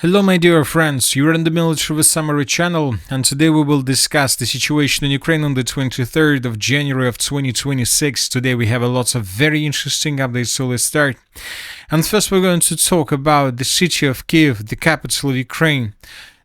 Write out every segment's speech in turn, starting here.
Hello my dear friends, you're in the Military Summary channel, and today we will discuss the situation in Ukraine on the 23rd of January of 2026. Today we have a lot of very interesting updates, so let's start. And first we're going to talk about the city of Kiev, the capital of Ukraine.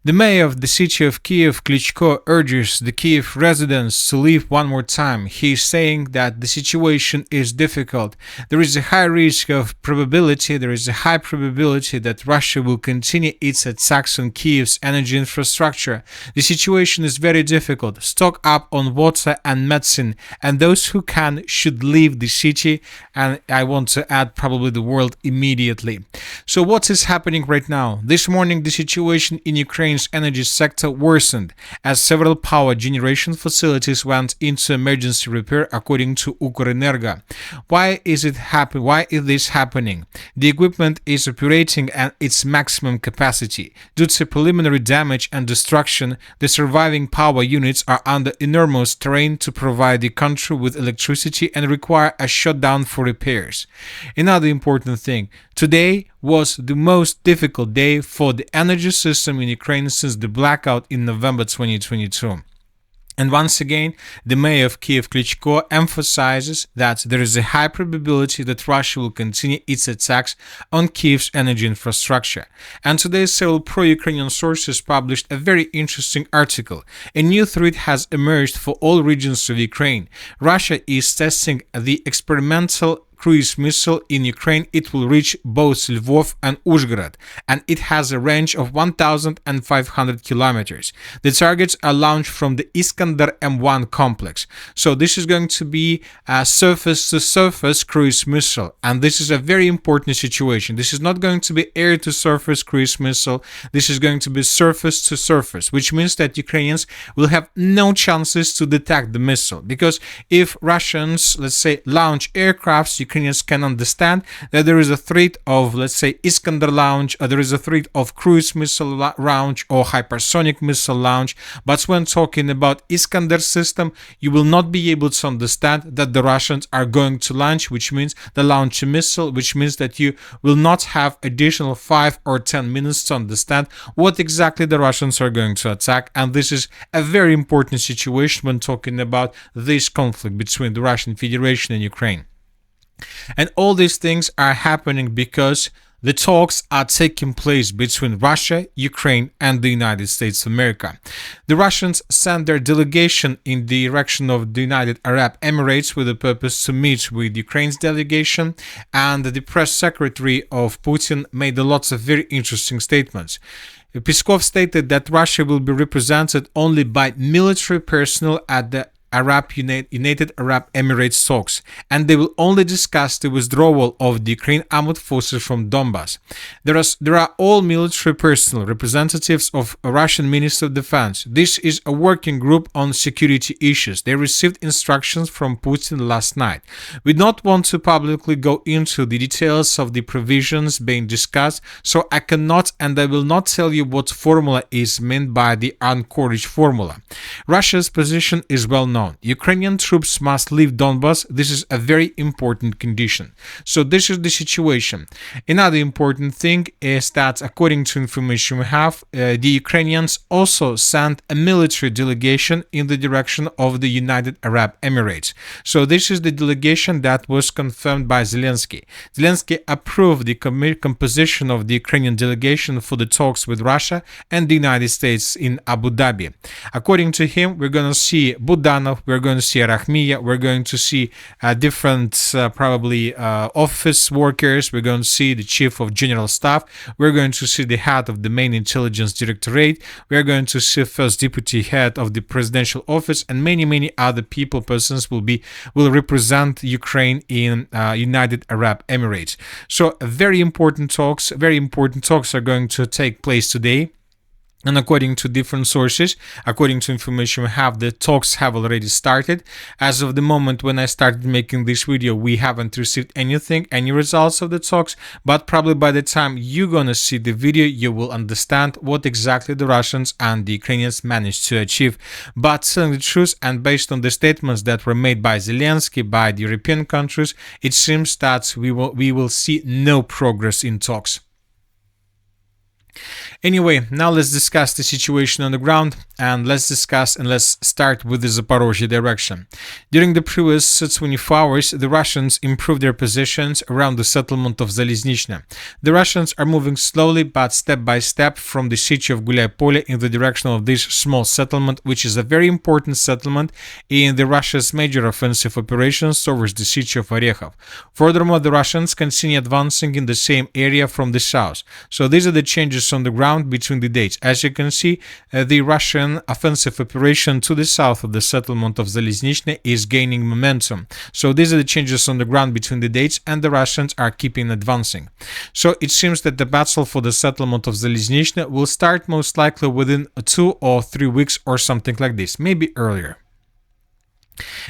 The mayor of the city of Kiev, Klitschko, urges the Kiev residents to leave one more time. He is saying that the situation is difficult. There is a high risk of probability, there is a high probability that Russia will continue its attacks on Kiev's energy infrastructure. The situation is very difficult. Stock up on water and medicine, and those who can should leave the city, and I want to add probably the world immediately. So what is happening right now? This morning the situation in Ukraine's energy sector worsened as several power generation facilities went into emergency repair, according to Ukrenergo. Why is this happening? The equipment is operating at its maximum capacity. Due to preliminary damage and destruction, the surviving power units are under enormous strain to provide the country with electricity and require a shutdown for repairs. Another important thing, today was the most difficult day for the energy system in Ukraine since the blackout in November 2022. And once again, the mayor of Kiev, Klitschko, emphasizes that there is a high probability that Russia will continue its attacks on Kiev's energy infrastructure. And today, several pro-Ukrainian sources published a very interesting article. A new threat has emerged for all regions of Ukraine. Russia is testing the experimental cruise missile in Ukraine. It will reach both Lvov and Uzhhorod, and it has a range of 1,500 kilometers. The targets are launched from the Iskander M1 complex. So this is going to be a surface-to-surface cruise missile, and this is a very important situation. This is not going to be air-to-surface cruise missile. This is going to be surface-to-surface, which means that Ukrainians will have no chances to detect the missile, because if Russians, let's say, launch aircrafts, Ukrainians can understand that there is a threat of, let's say, Iskander launch, or there is a threat of cruise missile launch or hypersonic missile launch. But when talking about Iskander system, you will not be able to understand that the Russians are going to launch, which means the launch a missile, which means that you will not have additional 5 or 10 minutes to understand what exactly the Russians are going to attack. And this is a very important situation when talking about this conflict between the Russian Federation and Ukraine. And all these things are happening because the talks are taking place between Russia, Ukraine, and the United States of America. The Russians sent their delegation in the direction of the United Arab Emirates with the purpose to meet with Ukraine's delegation, and the press secretary of Putin made lots of very interesting statements. Peskov stated that Russia will be represented only by military personnel at the United Arab Emirates talks, and they will only discuss the withdrawal of the Ukraine armed forces from Donbass. There are all military personnel, representatives of a Russian Minister of Defense. This is a working group on security issues. They received instructions from Putin last night. We don't want to publicly go into the details of the provisions being discussed, so I cannot and I will not tell you what formula is meant by the Anchorage formula. Russia's position is well known. Ukrainian troops must leave Donbass. This is a very important condition. So this is the situation. Another important thing is that, according to information we have, the Ukrainians also sent a military delegation in the direction of the United Arab Emirates. So this is the delegation that was confirmed by Zelensky. Zelensky approved the composition of the Ukrainian delegation for the talks with Russia and the United States in Abu Dhabi. According to him, we're going to see Budanov, we're going to see Rahmiya, we're going to see different office workers, we're going to see the chief of general staff, we're going to see the head of the main intelligence directorate, we're going to see first deputy head of the presidential office, and many other persons will represent Ukraine in United Arab Emirates. So very important talks are going to take place today. And according to different sources, according to information we have, the talks have already started. As of the moment when I started making this video, we haven't received any results of the talks, but probably by the time you're gonna see the video, you will understand what exactly the Russians and the Ukrainians managed to achieve. But telling the truth, and based on the statements that were made by Zelensky, by the European countries, it seems that we will see no progress in talks. Anyway, now let's discuss the situation on the ground, and let's start with the Zaporozhye direction. During the previous 24 hours, the Russians improved their positions around the settlement of Zaliznichne. The Russians are moving slowly but step by step from the city of Gulyai-Polye in the direction of this small settlement, which is a very important settlement in the Russia's major offensive operations towards the city of Orekhov. Furthermore, the Russians continue advancing in the same area from the south. So these are the changes on the ground between the dates. As you can see, the Russian offensive operation to the south of the settlement of Zaliznichne is gaining momentum. So these are the changes on the ground between the dates, and the Russians are keeping advancing. So it seems that the battle for the settlement of Zaliznichne will start most likely within 2 or 3 weeks or something like this, maybe earlier.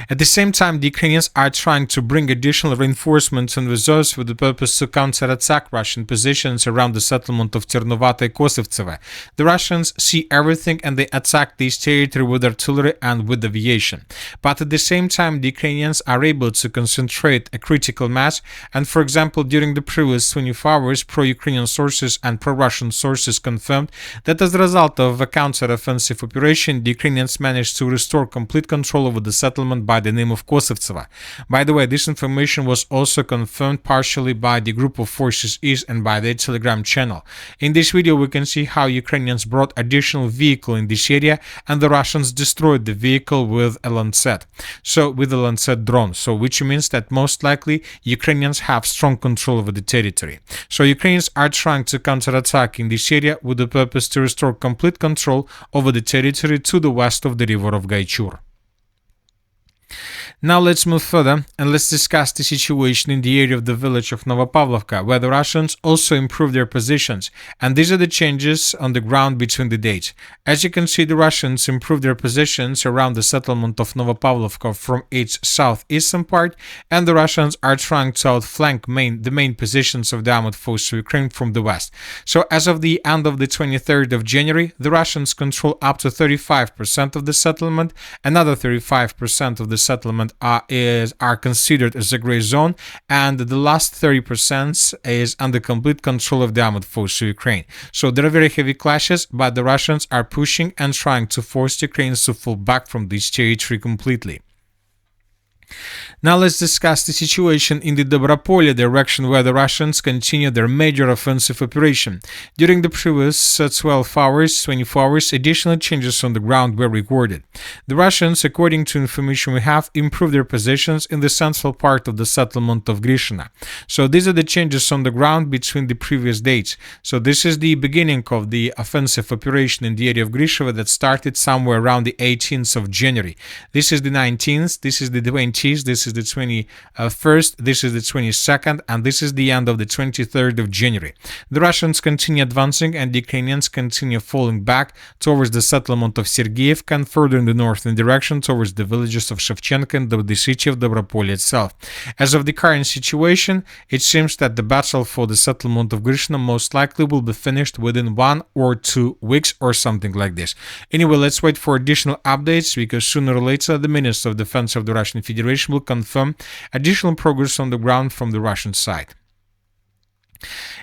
At the same time, the Ukrainians are trying to bring additional reinforcements and reserves with the purpose to counterattack Russian positions around the settlement of Ternovata and Kosovtsevo. The Russians see everything and they attack this territory with artillery and with aviation. But at the same time, the Ukrainians are able to concentrate a critical mass, and for example, during the previous 24 hours, pro-Ukrainian sources and pro-Russian sources confirmed that as a result of a counter-offensive operation, the Ukrainians managed to restore complete control over the settlement by the name of Kosovtsevo. By the way, this information was also confirmed partially by the group of forces East and by their Telegram channel. In this video, we can see how Ukrainians brought additional vehicle in this area and the Russians destroyed the vehicle with a Lancet. So with a Lancet drone, so which means that most likely Ukrainians have strong control over the territory. So Ukrainians are trying to counterattack in this area with the purpose to restore complete control over the territory to the west of the river of Gaichur. Now let's move further and let's discuss the situation in the area of the village of Novopavlovka, where the Russians also improved their positions, and these are the changes on the ground between the dates. As you can see, the Russians improved their positions around the settlement of Novopavlovka from its southeastern part, and the Russians are trying to outflank the main positions of the armed forces of Ukraine from the west. So as of the end of the 23rd of January, the Russians control up to 35% of the settlement, another 35% of the settlement are considered as a gray zone, and the last 30% is under complete control of the armed forces of Ukraine. So there are very heavy clashes, but the Russians are pushing and trying to force the Ukrainians to fall back from this territory completely. Now let's discuss the situation in the Dobropolye direction, where the Russians continue their major offensive operation. During the previous 24 hours, additional changes on the ground were recorded. The Russians, according to information we have, improved their positions in the central part of the settlement of Grishina. So these are the changes on the ground between the previous dates. So this is the beginning of the offensive operation in the area of Grishova that started somewhere around the 18th of January. This is the 19th, this is the 20th, this is the 21st, this is the 22nd, and this is the end of the 23rd of January. The Russians continue advancing and the Ukrainians continue falling back towards the settlement of Sergeyevka and further in the northern direction towards the villages of Shevchenko and the city of Dobropolye itself. As of the current situation, it seems that the battle for the settlement of Grishna most likely will be finished within 1 or 2 weeks or something like this. Anyway, let's wait for additional updates, because sooner or later the Minister of Defense of the Russian Federation will confirm additional progress on the ground from the Russian side.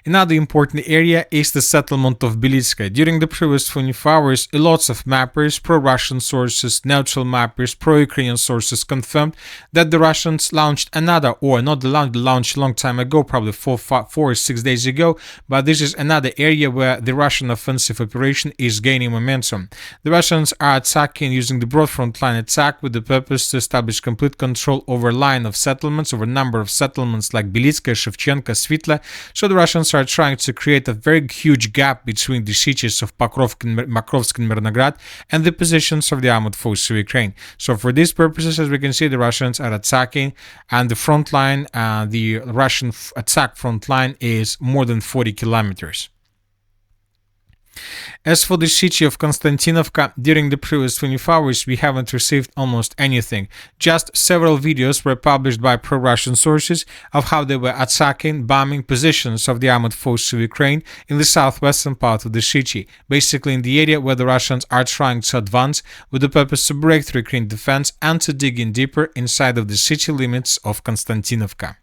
Another important area is the settlement of Belitska. During the previous 24 hours, lots of mappers, pro-Russian sources, neutral mappers, pro-Ukrainian sources confirmed that the Russians launched another, or not the launch a long time ago, probably 4 or 6 days ago, but this is another area where the Russian offensive operation is gaining momentum. The Russians are attacking using the broad front line attack with the purpose to establish complete control over line of settlements, over a number of settlements like Belitska, Shevchenko, Svitla. So the Russians are trying to create a very huge gap between the cities of Pokrovsk and Mirnograd and the positions of the armed forces of Ukraine. So for these purposes, as we can see, the Russians are attacking, and the front line, the Russian attack front line is more than 40 kilometers. As for the city of Konstantinovka, during the previous 24 hours, we haven't received almost anything. Just several videos were published by pro-Russian sources of how they were attacking, bombing positions of the armed forces of Ukraine in the southwestern part of the city, basically in the area where the Russians are trying to advance with the purpose to break through Ukraine defense and to dig in deeper inside of the city limits of Konstantinovka.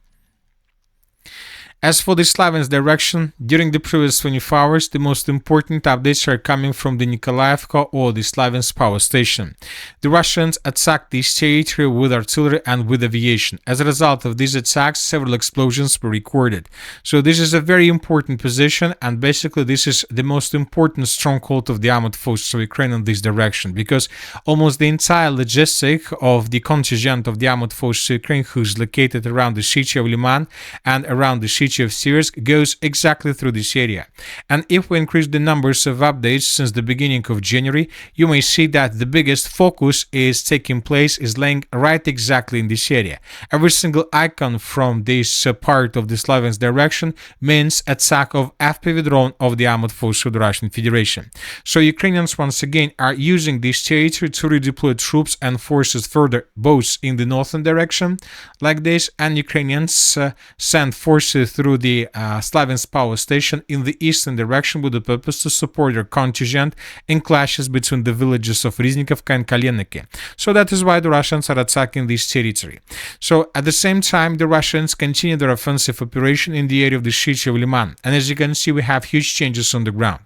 As for the Slaviansk direction, during the previous 24 hours, the most important updates are coming from the Nikolaevka or the Slaviansk power station. The Russians attacked this territory with artillery and with aviation. As a result of these attacks, several explosions were recorded. So this is a very important position, and basically this is the most important stronghold of the armed forces of Ukraine in this direction, because almost the entire logistic of the contingent of the armed forces of Ukraine, who is located around the city of Liman and around the city of Syrsk, goes exactly through this area. And if we increase the numbers of updates since the beginning of January, you may see that the biggest focus is taking place is laying right exactly in this area. Every single icon from this part of the Slaviansk direction means attack of FPV drone of the armed forces of the Russian Federation. So Ukrainians once again are using this territory to redeploy troops and forces further, both in the northern direction like this, and Ukrainians send forces through the Slaviansk power station in the eastern direction with the purpose to support their contingent in clashes between the villages of Riznikovka and Kaleniki. So that is why the Russians are attacking this territory. So at the same time, the Russians continue their offensive operation in the area of the city of Liman. And as you can see, we have huge changes on the ground.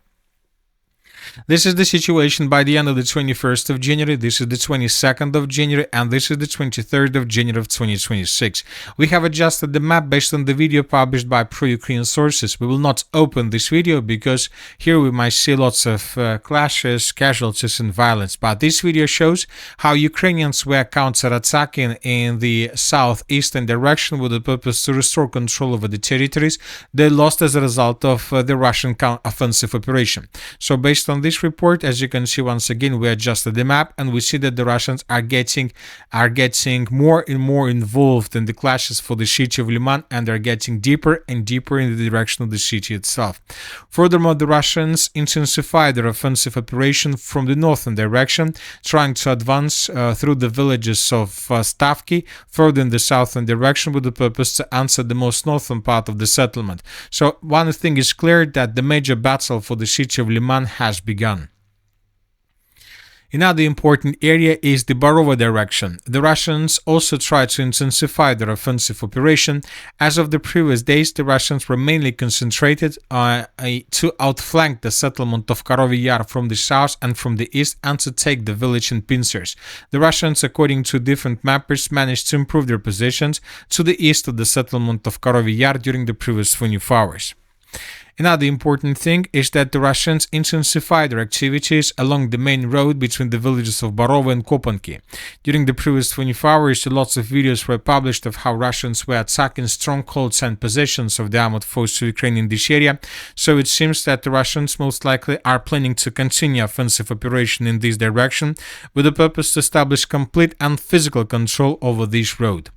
This is the situation by the end of the 21st of January, this is the 22nd of January, and this is the 23rd of January of 2026. We have adjusted the map based on the video published by pro-Ukrainian sources. We will not open this video because here we might see lots of clashes, casualties and violence, but this video shows how Ukrainians were counter-attacking in the southeastern direction with the purpose to restore control over the territories they lost as a result of the Russian offensive operation. So based on this report, as you can see, once again we adjusted the map and we see that the Russians are getting more and more involved in the clashes for the city of Liman, and they're getting deeper and deeper in the direction of the city itself. Furthermore, the Russians intensified their offensive operation from the northern direction, trying to advance through the villages of Stavki further in the southern direction with the purpose to answer the most northern part of the settlement. So one thing is clear, that the major battle for the city of Liman has begun. Another important area is the Barova direction. The Russians also tried to intensify their offensive operation. As of the previous days, the Russians were mainly concentrated to outflank the settlement of Karovy Yar from the south and from the east, and to take the village in pincers. The Russians, according to different mappers, managed to improve their positions to the east of the settlement of Karovy Yar during the previous 24 hours. Another important thing is that the Russians intensified their activities along the main road between the villages of Barova and Kopanki. During the previous 24 hours, lots of videos were published of how Russians were attacking strongholds and positions of the armed forces of Ukraine in this area, so it seems that the Russians most likely are planning to continue offensive operation in this direction with the purpose to establish complete and physical control over this road.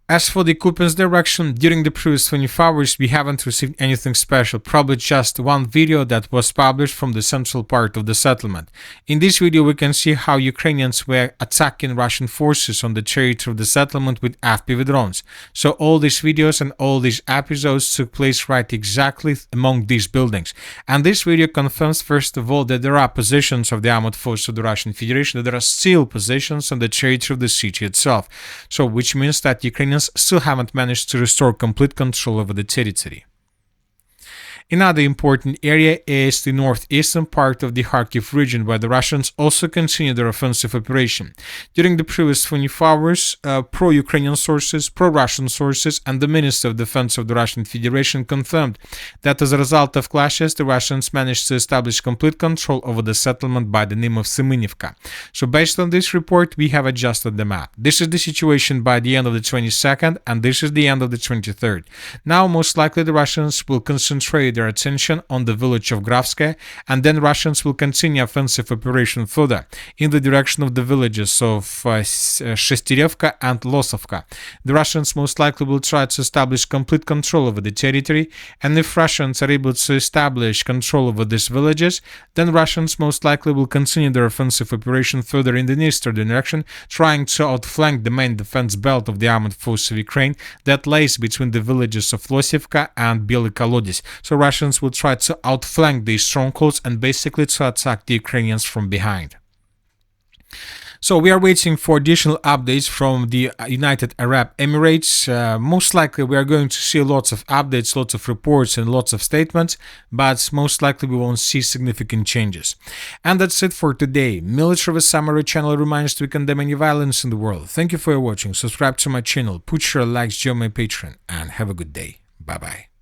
As for the Kupiansk direction, during the previous 24 hours, we haven't received anything special, probably just one video that was published from the central part of the settlement. In this video, we can see how Ukrainians were attacking Russian forces on the territory of the settlement with FPV drones. So all these videos and all these episodes took place right exactly among these buildings. And this video confirms, first of all, that there are positions of the armed forces of the Russian Federation, that there are still positions on the territory of the city itself. So which means that Ukrainians still haven't managed to restore complete control over the territory. Another important area is the northeastern part of the Kharkiv region, where the Russians also continue their offensive operation. During the previous 24 hours, pro-Ukrainian sources, pro-Russian sources, and the Minister of Defense of the Russian Federation confirmed that as a result of clashes, the Russians managed to establish complete control over the settlement by the name of Semenivka. So based on this report, we have adjusted the map. This is the situation by the end of the 22nd, and this is the end of the 23rd. Now, most likely, the Russians will concentrate their attention on the village of Grafskaya, and then Russians will continue offensive operation further in the direction of the villages of Shesterevka and Losovka. The Russians most likely will try to establish complete control over the territory, and if Russians are able to establish control over these villages, then Russians most likely will continue their offensive operation further in the eastern direction, trying to outflank the main defense belt of the armed forces of Ukraine that lays between the villages of Losivka and Biely Kolodys. So Russians will try to outflank these strongholds and basically to attack the Ukrainians from behind. So we are waiting for additional updates from the United Arab Emirates. Most likely we are going to see lots of updates, lots of reports and lots of statements, but most likely we won't see significant changes. And that's it for today. Military with Summary channel reminds to condemn any violence in the world. Thank you for watching. Subscribe to my channel, put your likes, join my Patreon, and have a good day. Bye bye.